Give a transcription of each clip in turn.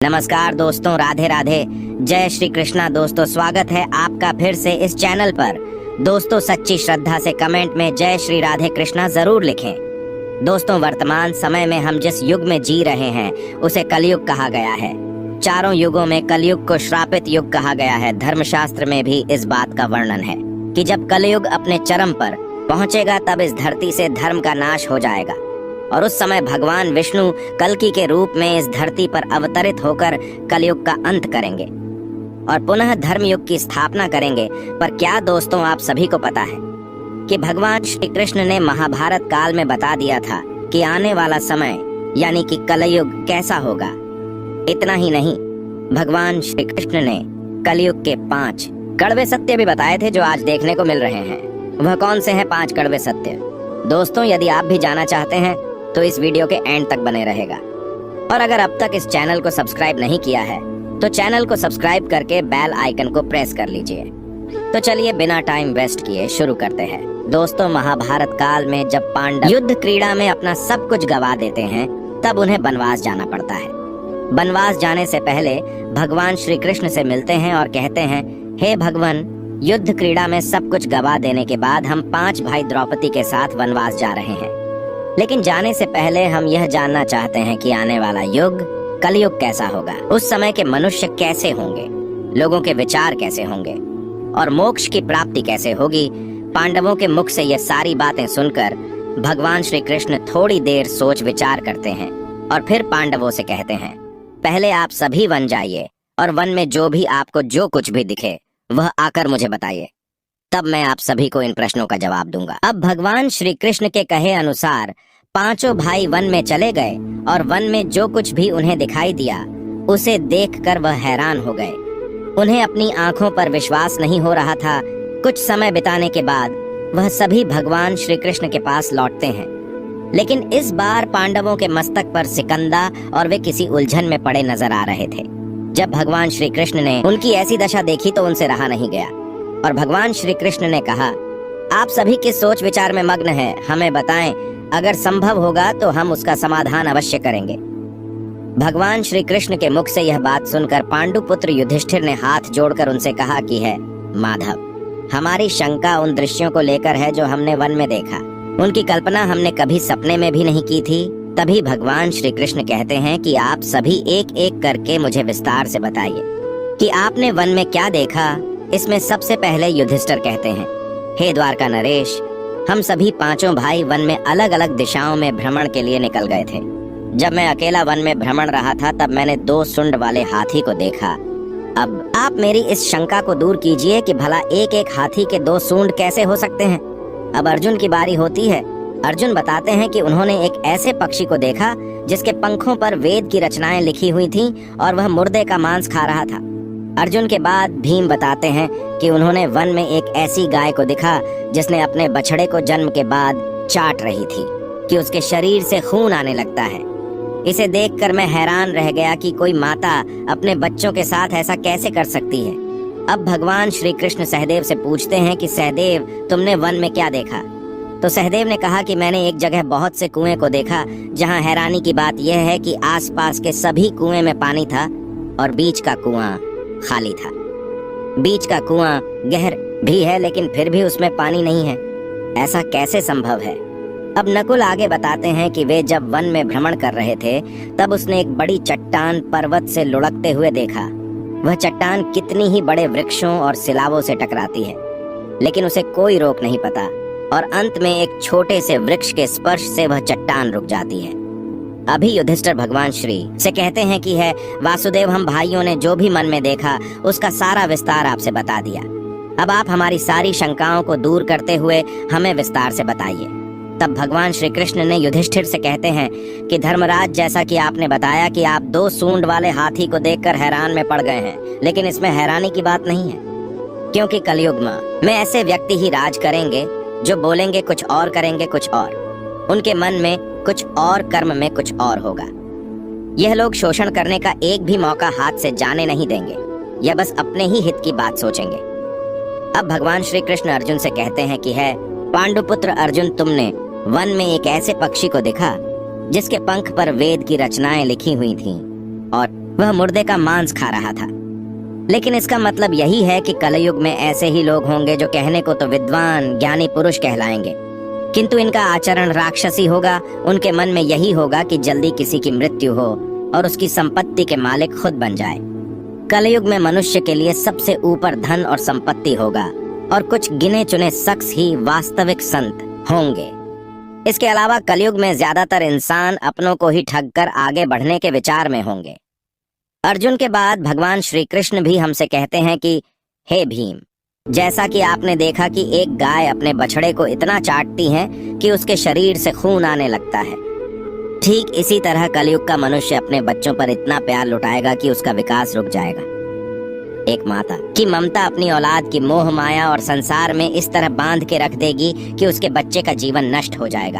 नमस्कार दोस्तों, राधे राधे, जय श्री कृष्णा। दोस्तों स्वागत है आपका फिर से इस चैनल पर। दोस्तों सच्ची श्रद्धा से कमेंट में जय श्री राधे कृष्णा जरूर लिखें। दोस्तों वर्तमान समय में हम जिस युग में जी रहे हैं उसे कलयुग कहा गया है। चारों युगों में कलयुग को श्रापित युग कहा गया है। धर्मशास्त्र में भी इस बात का वर्णन है कि जब कलयुग अपने चरम पर पहुंचेगा तब इस धरती से धर्म का नाश हो जाएगा और उस समय भगवान विष्णु कल्कि के रूप में इस धरती पर अवतरित होकर कलयुग का अंत करेंगे और पुनः धर्म युग की स्थापना करेंगे। पर क्या दोस्तों आप सभी को पता है कि भगवान श्री कृष्ण ने महाभारत काल में बता दिया था कि आने वाला समय यानी कि कलयुग कैसा होगा। इतना ही नहीं, भगवान श्री कृष्ण ने कलयुग के 5 कड़वे सत्य भी बताए थे जो आज देखने को मिल रहे हैं। वह कौन से हैं 5 कड़वे सत्य? दोस्तों यदि आप भी जानना चाहते हैं तो इस वीडियो के एंड तक बने रहेगा। और अगर अब तक इस चैनल को सब्सक्राइब नहीं किया है तो चैनल को सब्सक्राइब करके बेल आइकन को प्रेस कर लीजिए। तो चलिए बिना टाइम वेस्ट किए शुरू करते हैं। दोस्तों महाभारत काल में जब पांडव युद्ध क्रीड़ा में अपना सब कुछ गवा देते हैं तब उन्हें वनवास जाना पड़ता है। वनवास जाने से पहले भगवान श्री कृष्ण से मिलते हैं और कहते हैं, हे भगवान, युद्ध क्रीड़ा में सब कुछ गवा देने के बाद हम 5 भाई द्रौपदी के साथ वनवास जा रहे हैं। लेकिन जाने से पहले हम यह जानना चाहते हैं कि आने वाला युग कलयुग कैसा होगा। उस समय के मनुष्य कैसे होंगे, लोगों के विचार कैसे होंगे और मोक्ष की प्राप्ति कैसे होगी। पांडवों के मुख से यह सारी बातें सुनकर भगवान श्री कृष्ण थोड़ी देर सोच विचार करते हैं और फिर पांडवों से कहते हैं, पहले आप सभी वन जाइए और वन में जो भी आपको जो कुछ भी दिखे वह आकर मुझे बताइए, तब मैं आप सभी को इन प्रश्नों का जवाब दूंगा। अब भगवान श्री कृष्ण के कहे अनुसार 5 भाई वन में चले गए और वन में जो कुछ भी उन्हें दिखाई दिया उसे देखकर वह हैरान हो गए। उन्हें अपनी आंखों पर विश्वास नहीं हो रहा था। कुछ समय बिताने के बाद वह सभी भगवान श्री कृष्ण के पास लौटते हैं, लेकिन इस बार पांडवों के मस्तक पर सिकंदा और वे किसी उलझन में पड़े नजर आ रहे थे। जब भगवान श्री कृष्ण ने उनकी ऐसी दशा देखी तो उनसे रहा नहीं गया और भगवान श्री कृष्ण ने कहा, आप सभी किस सोच विचार में मग्न हैं, हमें बताएं, अगर संभव होगा तो हम उसका समाधान अवश्य करेंगे। भगवान श्री कृष्ण के मुख से यह बात सुनकर पांडुपुत्र युधिष्ठिर ने हाथ जोड़कर उनसे कहा कि है माधव, हमारी शंका उन दृश्यों को लेकर है जो हमने वन में देखा। उनकी कल्पना हमने कभी सपने में भी नहीं की थी। तभी भगवान श्री कृष्ण कहते हैं कि आप सभी एक एक करके मुझे विस्तार से बताइए कि आपने वन में क्या देखा। इसमें सबसे पहले युधिष्ठिर कहते हैं, हे द्वारका नरेश, हम सभी 5 भाई वन में अलग अलग दिशाओं में भ्रमण के लिए निकल गए थे। जब मैं अकेला वन में भ्रमण रहा था तब मैंने 2 सूंड वाले हाथी को देखा। अब आप मेरी इस शंका को दूर कीजिए कि भला एक एक हाथी के 2 सूंड कैसे हो सकते हैं। अब अर्जुन की बारी होती है। अर्जुन बताते हैं कि उन्होंने एक ऐसे पक्षी को देखा जिसके पंखों पर वेद की रचनाएं लिखी हुई थीं और वह मुर्दे का मांस खा रहा था। अर्जुन के बाद भीम बताते हैं कि उन्होंने वन में एक ऐसी गाय को देखा जिसने अपने बछड़े को जन्म के बाद चाट रही थी कि उसके शरीर से खून आने लगता है। इसे देखकर मैं हैरान रह गया कि कोई माता अपने बच्चों के साथ ऐसा कैसे कर सकती है। अब भगवान श्री कृष्ण सहदेव से पूछते हैं कि सहदेव, तुमने वन में क्या देखा? तो सहदेव ने कहा कि मैंने एक जगह बहुत से कुएं को देखा जहां हैरानी की बात यह है कि आसपास के सभी कुएं में पानी था और बीच का कुआं खाली था। बीच का कुआं गहर भी है लेकिन फिर भी उसमें पानी नहीं है। ऐसा कैसे संभव है? अब नकुल आगे बताते हैं कि वे जब वन में भ्रमण कर रहे थे तब उसने एक बड़ी चट्टान पर्वत से लुढ़कते हुए देखा। वह चट्टान कितनी ही बड़े वृक्षों और सिलावों से टकराती है लेकिन उसे कोई रोक नहीं पाता और अंत में एक छोटे से वृक्ष के स्पर्श से वह चट्टान रुक जाती है। अभी युधिष्ठिर भगवान श्री से कहते हैं कि है वासुदेव, हम भाइयों ने जो भी मन में देखा उसका सारा विस्तार आपसे बता दिया। अब आप हमारी सारी शंकाओं को दूर करते हुए हमें विस्तार से बताइए। तब भगवान श्री कृष्ण ने युधिष्ठिर से कहते हैं कि धर्मराज, जैसा कि आपने बताया कि आप 2 सूंड वाले हाथी को देखकर हैरान में पड़ गए हैं, लेकिन इसमें हैरानी की बात नहीं है, क्योंकि कलयुग में ऐसे व्यक्ति ही राज करेंगे जो बोलेंगे कुछ और करेंगे कुछ और, उनके मन में कुछ और, कर्म में कुछ और होगा। यह लोग शोषण करने का एक भी मौका हाथ से जाने नहीं देंगे, यह बस अपने ही हित की बात सोचेंगे। अब भगवान श्री कृष्ण अर्जुन से कहते हैं कि है पांडुपुत्र अर्जुन, तुमने वन में एक ऐसे पक्षी को देखा जिसके पंख पर वेद की रचनाएं लिखी हुई थीं और वह मुर्दे का मांस खा रहा था। लेकिन इसका मतलब यही है कि कलयुग में ऐसे ही लोग होंगे जो कहने को तो विद्वान ज्ञानी पुरुष कहलाएंगे, किंतु इनका आचरण राक्षसी होगा। उनके मन में यही होगा कि जल्दी किसी की मृत्यु हो और उसकी संपत्ति के मालिक खुद बन जाए। कलयुग में मनुष्य के लिए सबसे ऊपर धन और संपत्ति होगा और कुछ गिने चुने शख्स ही वास्तविक संत होंगे। इसके अलावा कलयुग में ज्यादातर इंसान अपनों को ही ठग कर आगे बढ़ने के विचार में होंगे। अर्जुन के बाद भगवान श्री कृष्ण भी हमसे कहते हैं कि हे भीम, जैसा कि आपने देखा कि एक गाय अपने बछड़े को इतना चाटती है कि उसके शरीर से खून आने लगता है, ठीक इसी तरह कलयुग का मनुष्य अपने बच्चों पर इतना प्यार लुटाएगा कि उसका विकास रुक जाएगा। एक माता की ममता अपनी औलाद की मोह माया और संसार में इस तरह बांध के रख देगी कि उसके बच्चे का जीवन नष्ट हो जाएगा।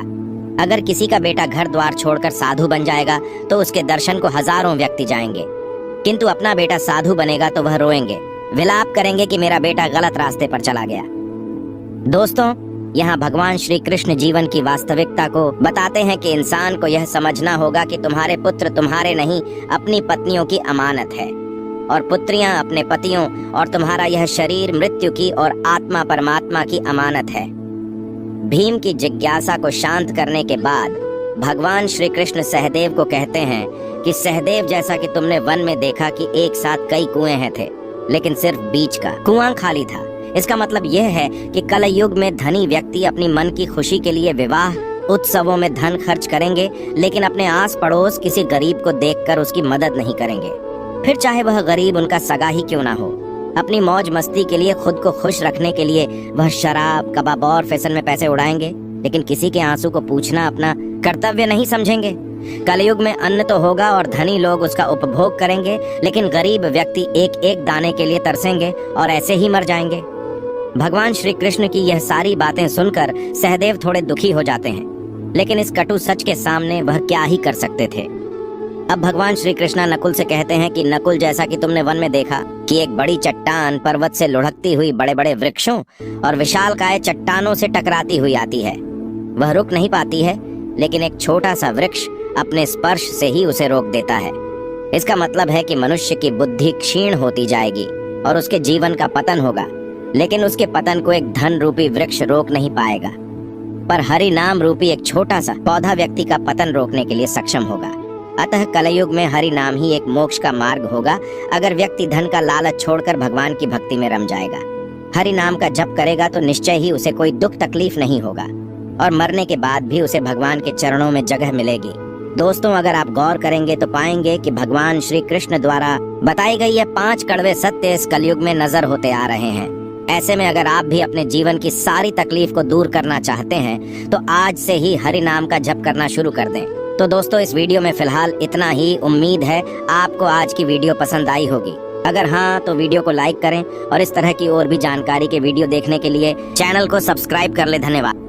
अगर किसी का बेटा घर द्वार छोड़कर साधु बन जाएगा तो उसके दर्शन को हजारों व्यक्ति जाएंगे, किंतु अपना बेटा साधु बनेगा तो वह रोएंगे, विलाप करेंगे कि मेरा बेटा गलत रास्ते पर चला गया। दोस्तों, यहाँ भगवान श्री कृष्ण जीवन की वास्तविकता को बताते हैं कि इंसान को यह समझना होगा कि तुम्हारे पुत्र तुम्हारे नहीं, अपनी पत्नियों की अमानत है, और पुत्रियां अपने पतियों, और तुम्हारा यह शरीर मृत्यु की और आत्मा परमात्मा की अमानत है। भीम की जिज्ञासा को शांत करने के बाद भगवान श्री कृष्ण सहदेव को कहते हैं कि सहदेव, जैसा कि तुमने वन में देखा कि एक साथ कई कुएं हैं थे, लेकिन सिर्फ बीच का कुआं खाली था। इसका मतलब यह है कि कल युग में धनी व्यक्ति अपनी मन की खुशी के लिए विवाह उत्सवों में धन खर्च करेंगे, लेकिन अपने आस पड़ोस किसी गरीब को देखकर उसकी मदद नहीं करेंगे, फिर चाहे वह गरीब उनका सगा ही क्यों ना हो। अपनी मौज मस्ती के लिए, खुद को खुश रखने के लिए वह शराब, कबाब और फैशन में पैसे उड़ाएंगे, लेकिन किसी के आंसू को पूछना अपना कर्तव्य नहीं समझेंगे। कलयुग में अन्न तो होगा और धनी लोग उसका उपभोग करेंगे, लेकिन गरीब व्यक्ति एक एक दाने के लिए तरसेंगे और ऐसे ही मर जाएंगे। भगवान श्री कृष्ण की यह सारी बातें सुनकर सहदेव थोड़े दुखी हो जाते हैं, लेकिन इस कटु सच के सामने वह क्या ही कर सकते थे। अब भगवान श्री कृष्णा नकुल से कहते हैं कि नकुल, जैसा कि तुमने वन में देखा कि एक बड़ी चट्टान पर्वत से लुढ़कती हुई बड़े बड़े वृक्षों और विशालकाय चट्टानों से टकराती हुई आती है, वह रुक नहीं पाती है, लेकिन एक छोटा सा वृक्ष अपने स्पर्श से ही उसे रोक देता है। इसका मतलब है कि मनुष्य की बुद्धि क्षीण होती जाएगी और उसके जीवन का पतन होगा, लेकिन उसके पतन को एक धन रूपी वृक्ष रोक नहीं पाएगा, पर हरि नाम रूपी एक छोटा सा पौधा व्यक्ति का पतन रोकने के लिए सक्षम होगा। अतः कलयुग में हरि नाम ही एक मोक्ष का मार्ग होगा, अगर व्यक्ति धन का लालच छोड़कर भगवान की भक्ति में रम जाएगा। हरि नाम का जप करेगा तो निश्चय ही उसे कोई दुख तकलीफ नहीं होगा और मरने के बाद भी उसे भगवान के चरणों में जगह मिलेगी। दोस्तों, अगर आप गौर करेंगे तो पाएंगे कि भगवान श्री कृष्ण द्वारा बताई गई ये 5 कड़वे सत्य इस कलयुग में नजर होते आ रहे हैं। ऐसे में अगर आप भी अपने जीवन की सारी तकलीफ को दूर करना चाहते हैं तो आज से ही हरि नाम का जप करना शुरू कर दें। तो दोस्तों, इस वीडियो में फिलहाल इतना ही। उम्मीद है आपको आज की वीडियो पसंद आई होगी। अगर हाँ तो वीडियो को लाइक करें और इस तरह की और भी जानकारी के वीडियो देखने के लिए चैनल को सब्सक्राइब कर ले। धन्यवाद।